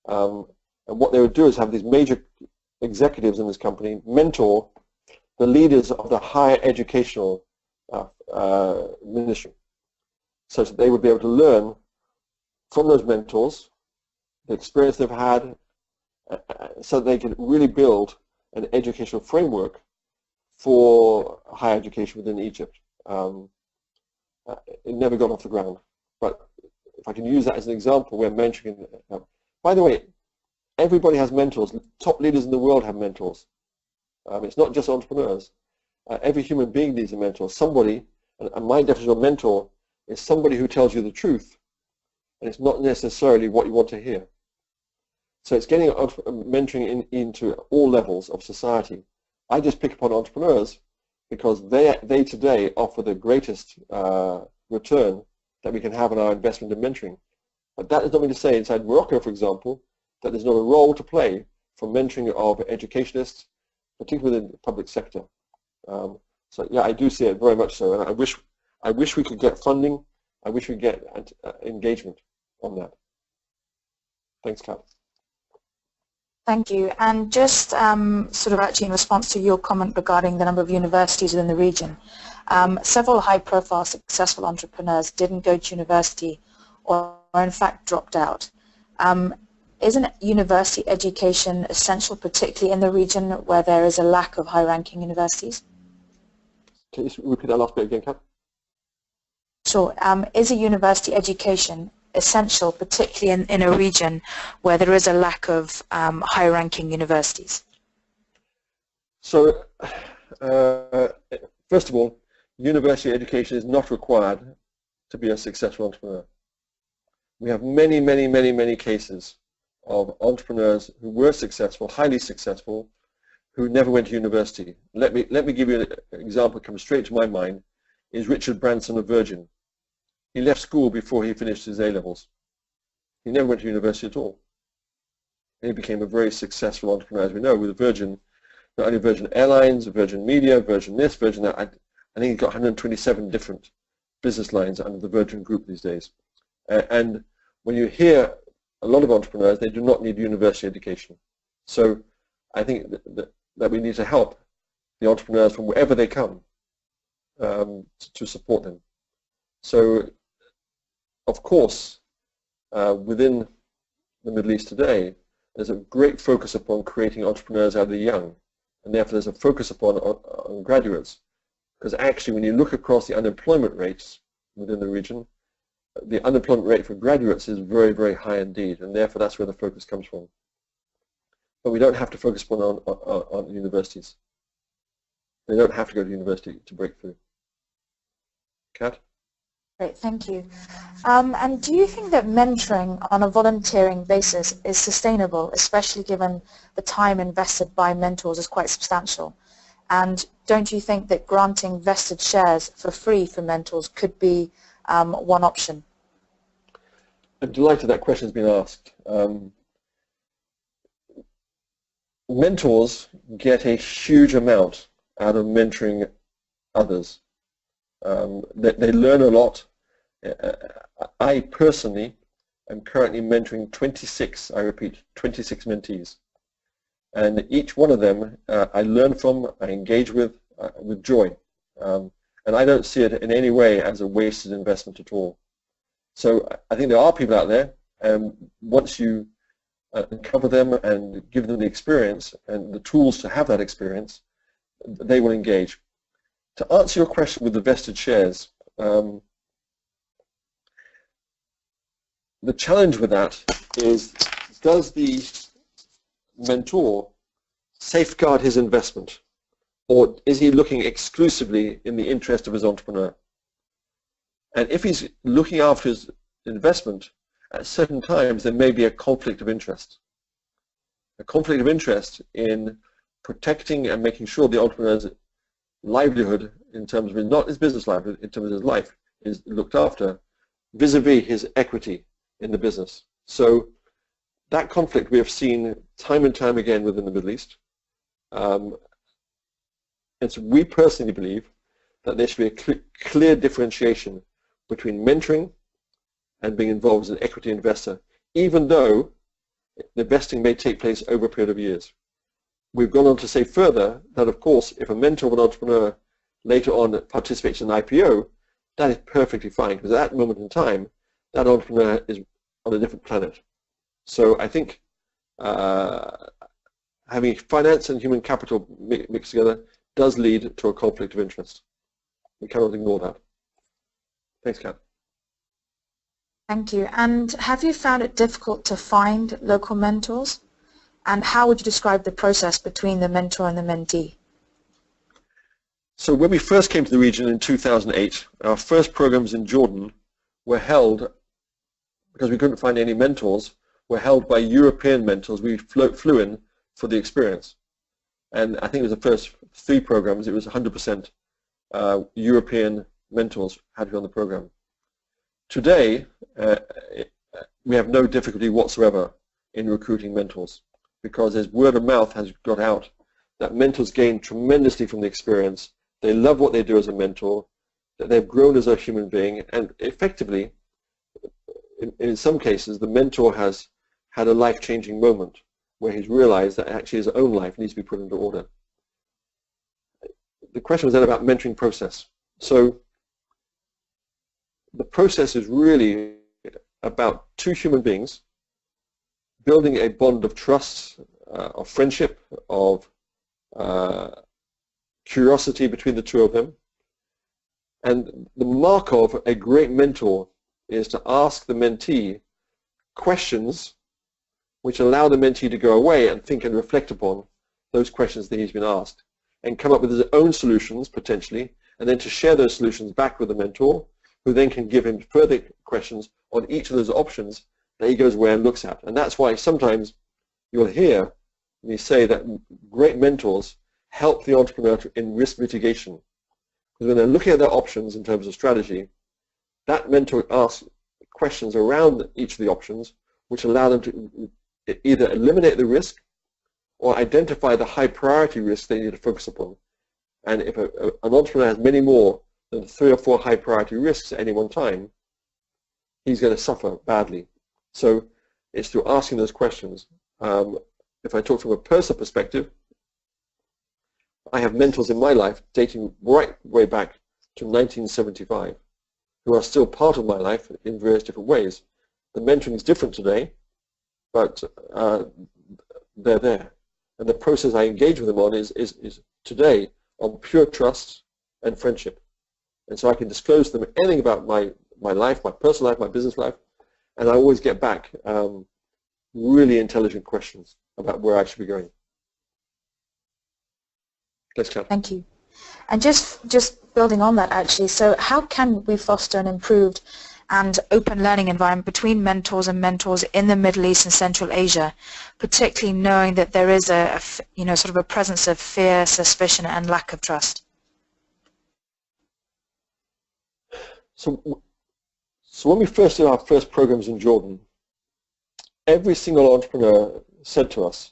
And what they would do is have these major executives in this company mentor the leaders of the higher educational ministry, so that they would be able to learn from those mentors the experience they've had, so that they could really build an educational framework for higher education within Egypt. It never got off the ground, but if I can use that as an example where mentoring. By the way, Everybody has mentors. Top leaders in the world have mentors. It's not just entrepreneurs. Every human being needs a mentor. Somebody, and my definition of mentor is somebody who tells you the truth, and it's not necessarily what you want to hear. So it's getting mentoring into all levels of society. I just pick upon entrepreneurs because they today offer the greatest return that we can have on our investment in mentoring. But that is not mean to say inside Morocco, for example, that there's not a role to play for mentoring of educationists, particularly in the public sector. So yeah, I do see it very much so, and I wish we could get funding. I wish we get engagement on that. Thanks, Kat. Thank you. And just sort of actually in response to your comment regarding the number of universities within the region, several high-profile successful entrepreneurs didn't go to university or in fact dropped out. Isn't university education essential, particularly in the region where there is a lack of high-ranking universities? Can you repeat that last bit again, Kat? Sure. Is a university education essential, particularly in a region where there is a lack of high-ranking universities? So, first of all, university education is not required to be a successful entrepreneur. We have many, many, many, many cases of entrepreneurs who were successful, highly successful, who never went to university. Let me give you an example that comes straight to my mind, is Richard Branson of Virgin. He left school before he finished his A-levels. He never went to university at all. And he became a very successful entrepreneur, as we know, with Virgin, not only Virgin Airlines, Virgin Media, Virgin this, Virgin that. I think he's got 127 different business lines under the Virgin Group these days. And when you hear a lot of entrepreneurs, they do not need university education. So I think that we need to help the entrepreneurs from wherever they come to support them. So, of course, within the Middle East today, there's a great focus upon creating entrepreneurs out of the young, and therefore there's a focus upon on graduates. Because actually, when you look across the unemployment rates within the region, the unemployment rate for graduates is very, very high indeed, and therefore that's where the focus comes from. But we don't have to focus on universities. They don't have to go to university to break through. Kat? Great, thank you. And do you think that mentoring on a volunteering basis is sustainable, especially given the time invested by mentors is quite substantial? And don't you think that granting vested shares for free for mentors could be one option? I'm delighted that question has been asked. Mentors get a huge amount out of mentoring others. They learn a lot. I personally am currently mentoring 26, I repeat, 26 mentees. And each one of them I learn from, I engage with joy. And I don't see it in any way as a wasted investment at all. So I think there are people out there, and once you uncover them and give them the experience and the tools to have that experience, they will engage. To answer your question with the vested shares, the challenge with that is, does the mentor safeguard his investment, or is he looking exclusively in the interest of his entrepreneur? And if he's looking after his investment, at certain times there may be a conflict of interest. A conflict of interest in protecting and making sure the entrepreneur's livelihood, in terms of not his business livelihood, in terms of his life, is looked after, vis-a-vis his equity in the business. So that conflict we have seen time and time again within the Middle East. And so we personally believe that there should be a clear differentiation between mentoring and being involved as an equity investor, even though the investing may take place over a period of years. We've gone on to say further that, of course, if a mentor of an entrepreneur later on participates in an IPO, that is perfectly fine, because at that moment in time, that entrepreneur is on a different planet. So I think having finance and human capital mixed together does lead to a conflict of interest. We cannot ignore that. Thanks, Kat. Thank you. And have you found it difficult to find local mentors? And how would you describe the process between the mentor and the mentee? So when we first came to the region in 2008, our first programs in Jordan were held, because we couldn't find any mentors, were held by European mentors. We flew in for the experience. And I think it was the first 3 programs, it was 100% European mentors had to be on the program. Today, we have no difficulty whatsoever in recruiting mentors, because as word of mouth has got out that mentors gain tremendously from the experience. They love what they do as a mentor, that they've grown as a human being, and effectively, in some cases, the mentor has had a life-changing moment where he's realized that actually his own life needs to be put into order. The question was then about mentoring process. So the process is really about 2 human beings building a bond of trust, of friendship, of curiosity between the 2 of them. And the mark of a great mentor is to ask the mentee questions which allow the mentee to go away and think and reflect upon those questions that he's been asked and come up with his own solutions, potentially, and then to share those solutions back with the mentor, who then can give him further questions on each of those options that he goes away and looks at. And that's why sometimes you'll hear me say that great mentors help the entrepreneur in risk mitigation. Because when they're looking at their options in terms of strategy, that mentor asks questions around each of the options which allow them to either eliminate the risk or identify the high priority risks they need to focus upon. And if an entrepreneur has many more than 3 or 4 high priority risks at any one time, he's going to suffer badly. So it's through asking those questions. If I talk from a personal perspective, I have mentors in my life dating right way back to 1975 who are still part of my life in various different ways. The mentoring is different today, but they're there. And the process I engage with them on is today on pure trust and friendship. And so I can disclose to them anything about my life, my personal life, my business life, and I always get back really intelligent questions about where I should be going. Thanks, Kat. Thank you. And just building on that, actually, so how can we foster an improved and open learning environment between mentors and mentors in the Middle East and Central Asia, particularly knowing that there is a sort of a presence of fear, suspicion, and lack of trust? So when we first did our first programs in Jordan, every single entrepreneur said to us,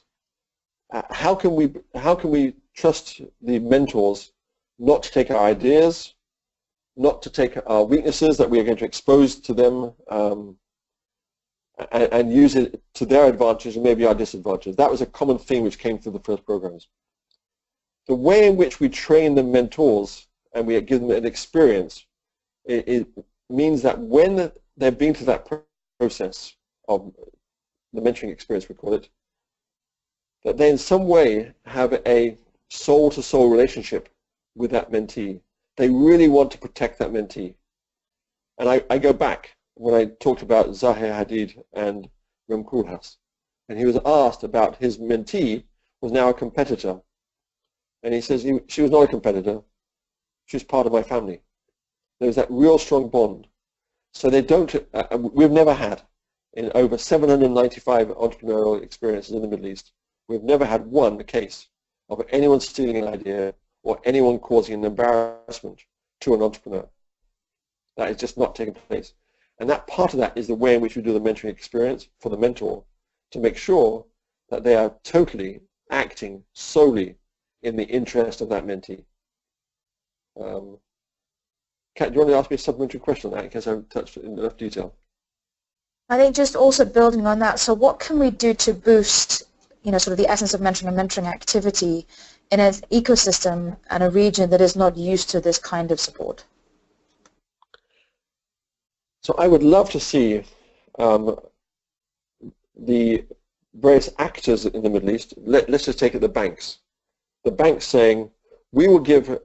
how can we trust the mentors not to take our ideas, not to take our weaknesses that we are going to expose to them and use it to their advantage and maybe our disadvantage. That was a common theme which came through the first programs. The way in which we train the mentors and we give them an experience, it means that when they've been through that process of the mentoring experience, we call it, that they in some way have a soul-to-soul relationship with that mentee. They really want to protect that mentee. And I go back when I talked about Zaher Hadid and Rem Koolhaas, and he was asked about his mentee was now a competitor. And he says, she was not a competitor, she was part of my family. There was that real strong bond. So they don't, we've never had, in over 795 entrepreneurial experiences in the Middle East, we've never had one case of anyone stealing an idea or anyone causing an embarrassment to an entrepreneur. That is just not taking place. And that part of that is the way in which we do the mentoring experience for the mentor to make sure that they are totally acting solely in the interest of that mentee. Kat, do you want to ask me a supplementary question on that in case I haven't touched it in enough detail? I think just also building on that, so what can we do to boost, sort of the essence of mentoring and mentoring activity in an ecosystem and a region that is not used to this kind of support? So I would love to see the various actors in the Middle East, let's just take it the banks. The banks saying, we will give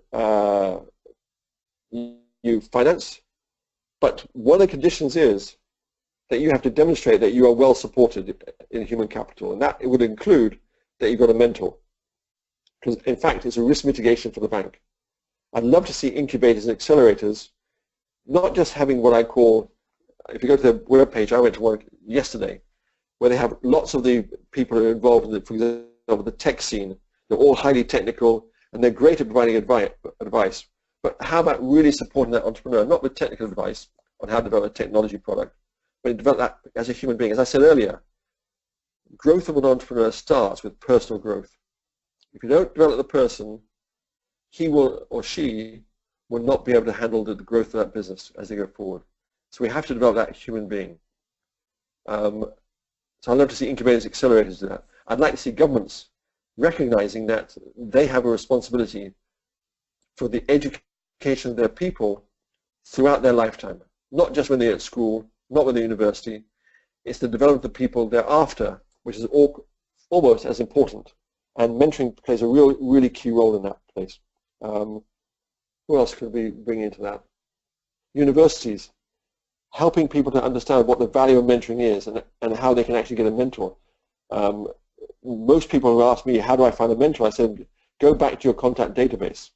you finance, but one of the conditions is that you have to demonstrate that you are well supported in human capital, and that it would include that you've got a mentor. Because in fact, it's a risk mitigation for the bank. I'd love to see incubators and accelerators not just having what I call, if you go to their webpage, I went to one yesterday, where they have lots of the people who are involved in, for example, the tech scene. They're all highly technical, and they're great at providing advice. But how about really supporting that entrepreneur, not with technical advice on how to develop a technology product, but develop that as a human being. As I said earlier, growth of an entrepreneur starts with personal growth. If you don't develop the person, he will or she will not be able to handle the growth of that business as they go forward. So we have to develop that human being. So I'd love to see incubators, accelerators do that. I'd like to see governments recognizing that they have a responsibility for the education of their people throughout their lifetime, not just when they're at school, not when they're at university. It's the development of the people thereafter, which is almost as important. And mentoring plays a really key role in that place. Who else could we bring into that? Universities, helping people to understand what the value of mentoring is and how they can actually get a mentor. Most people who ask me, how do I find a mentor? I said, go back to your contact database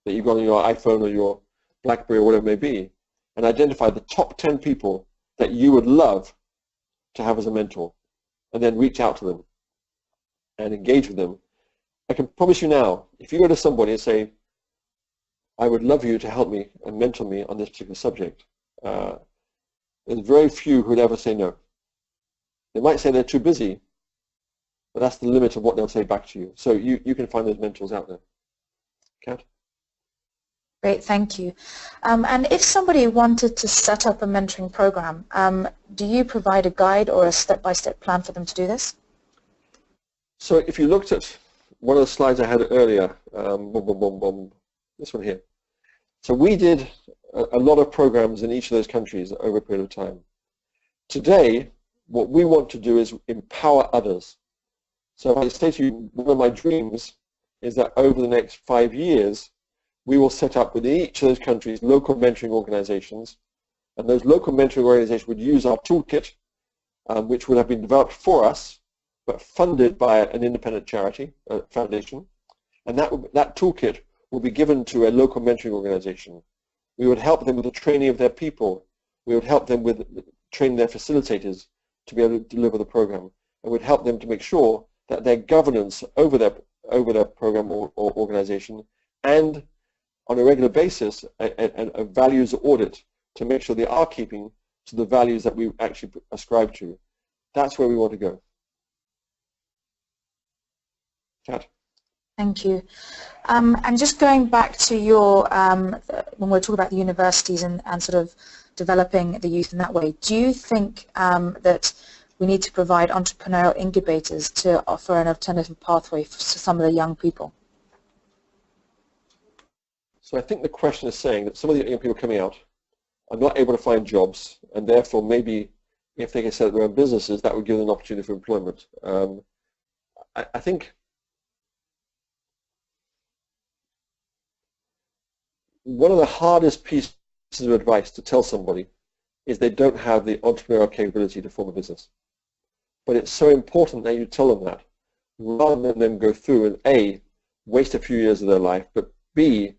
that you've got on your iPhone or your BlackBerry or whatever it may be, and identify the top 10 people that you would love to have as a mentor, and then reach out to them and engage with them. I can promise you now, if you go to somebody and say, I would love you to help me and mentor me on this particular subject, there's very few who would ever say no. They might say they're too busy, but that's the limit of what they'll say back to you. So you can find those mentors out there. Kat? Great, thank you. And if somebody wanted to set up a mentoring program, do you provide a guide or a step-by-step plan for them to do this? So if you looked at one of the slides I had earlier, this one here. So we did a lot of programs in each of those countries over a period of time. Today, what we want to do is empower others. So if I say to you, one of my dreams is that over the next 5 years, we will set up within each of those countries local mentoring organizations, and those local mentoring organizations would use our toolkit, which would have been developed for us, but funded by an independent charity, foundation, and that toolkit will be given to a local mentoring organization. We would help them with the training of their people. We would help them with training their facilitators to be able to deliver the program, and we'd help them to make sure that their governance over their program or organization, and on a regular basis, a values audit to make sure they are keeping to the values that we actually ascribe to. That's where we want to go. Kat? Thank you. And just going back to your, when we're talking about the universities and sort of developing the youth in that way, do you think that we need to provide entrepreneurial incubators to offer an alternative pathway for some of the young people? So I think the question is saying that some of the young people coming out are not able to find jobs, and therefore maybe if they can set up their own businesses, that would give them an opportunity for employment. I think one of the hardest pieces of advice to tell somebody is they don't have the entrepreneurial capability to form a business. But it's so important that you tell them that, rather than them go through and A, waste a few years of their life, but B,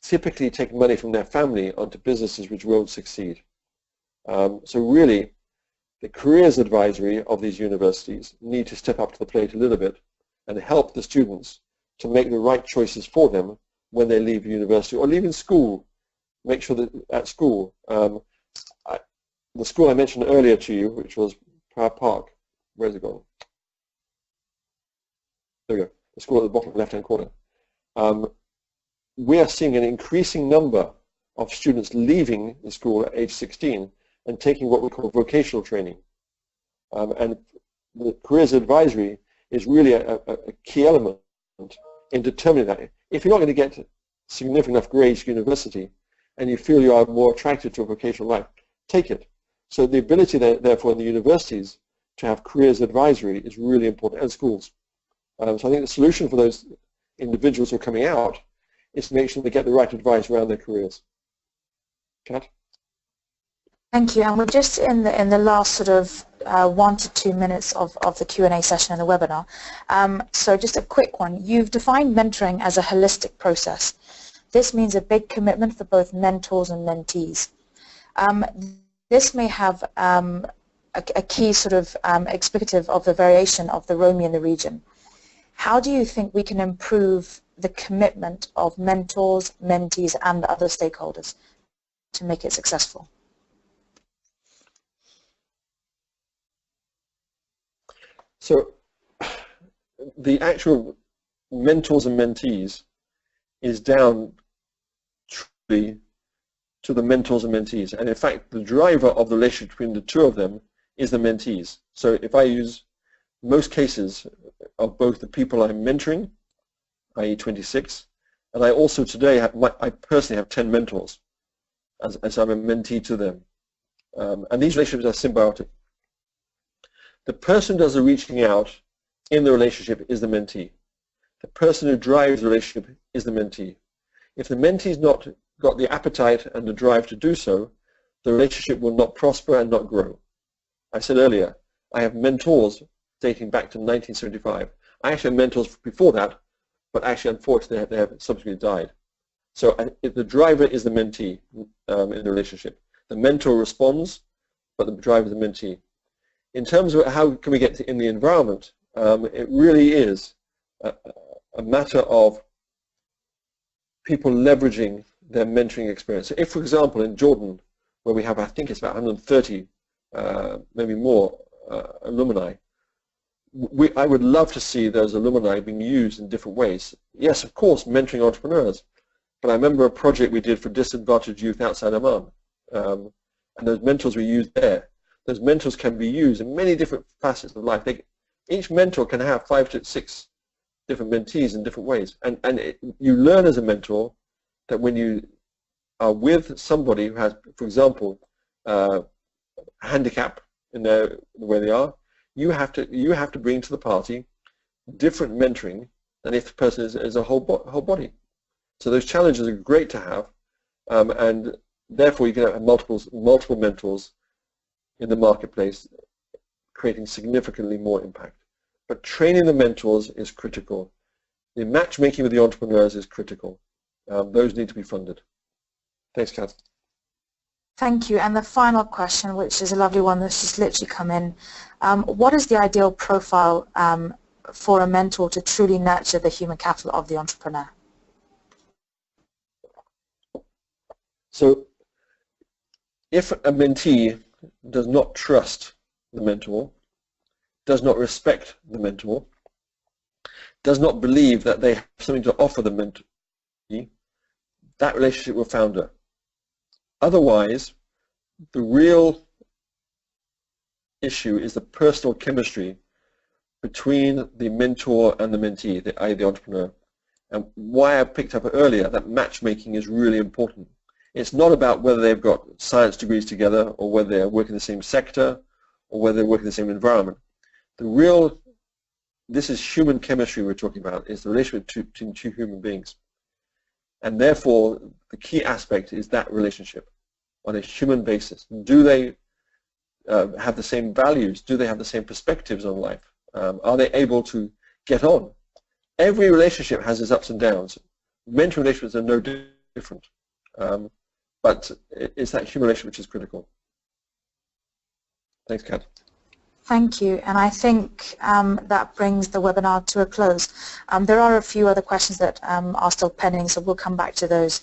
typically take money from their family onto businesses which won't succeed. So really, the careers advisory of these universities need to step up to the plate a little bit and help the students to make the right choices for them when they leave university or leaving school. Make sure that at school, the school I mentioned earlier to you, which was Prior Park, where's it gone? There we go, the school at the bottom left-hand corner. We are seeing an increasing number of students leaving the school at age 16 and taking what we call vocational training. And the careers advisory is really a key element in determining that. If you're not going to get significant enough grades to university and you feel you are more attracted to a vocational life, take it. So the ability, therefore, in the universities to have careers advisory is really important, and schools. So I think the solution for those individuals who are coming out is to make sure they get the right advice around their careers. Kat? Thank you. And we're just in the last sort of 1 to 2 minutes of the Q&A session in the webinar. So just a quick one. You've defined mentoring as a holistic process. This means a big commitment for both mentors and mentees. This may have a key sort of explicative of the variation of the Romi in the region. How do you think we can improve the commitment of mentors, mentees, and other stakeholders to make it successful? So the actual mentors and mentees is down truly to the mentors and mentees. And in fact, the driver of the relationship between the two of them is the mentees. So if I use most cases of both the people I'm mentoring, i.e. 26, and I also today I personally have 10 mentors as I'm a mentee to them. And these relationships are symbiotic. The person who does the reaching out in the relationship is the mentee. The person who drives the relationship is the mentee. If the mentee's not got the appetite and the drive to do so, the relationship will not prosper and not grow. I said earlier, I have mentors dating back to 1975. I actually had mentors before that, but actually, unfortunately, they have subsequently died. So the driver is the mentee in the relationship. The mentor responds, but the driver is the mentee. In terms of how can we get in the environment, it really is a matter of people leveraging their mentoring experience. So if, for example, in Jordan, where we have, I think it's about 130, maybe more, alumni, I would love to see those alumni being used in different ways. Yes, of course, mentoring entrepreneurs, but I remember a project we did for disadvantaged youth outside Amman, and those mentors we used there. Those mentors can be used in many different facets of life. Each mentor can have 5 to 6 different mentees in different ways. And you learn as a mentor that when you are with somebody who has, for example, a handicap in the way they are, you have to bring to the party different mentoring than if the person is a whole body. So those challenges are great to have, and therefore you can have multiple mentors in the marketplace, creating significantly more impact. But training the mentors is critical. The matchmaking with the entrepreneurs is critical. Those need to be funded. Thanks, Kath. Thank you. And the final question, which is a lovely one that's just literally come in. What is the ideal profile for a mentor to truly nurture the human capital of the entrepreneur? So if a mentee does not trust the mentor, does not respect the mentor, does not believe that they have something to offer the mentee, that relationship will founder. Otherwise, the real issue is the personal chemistry between the mentor and the mentee, i.e. the entrepreneur. And why I picked up earlier that matchmaking is really important. It's not about whether they've got science degrees together or whether they're working in the same sector or whether they're working in the same environment. This is human chemistry we're talking about, is the relationship between two human beings. And therefore, the key aspect is that relationship on a human basis. Do they have the same values? Do they have the same perspectives on life? Are they able to get on? Every relationship has its ups and downs. Mentoring relationships are no different. But it's that human relationship which is critical. Thanks, Kat. Thank you, and I think that brings the webinar to a close. There are a few other questions that are still pending, so we'll come back to those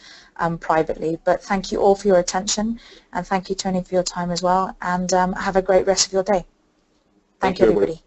privately. But thank you all for your attention, and thank you, Tony, for your time as well, and have a great rest of your day. Thank you, everybody.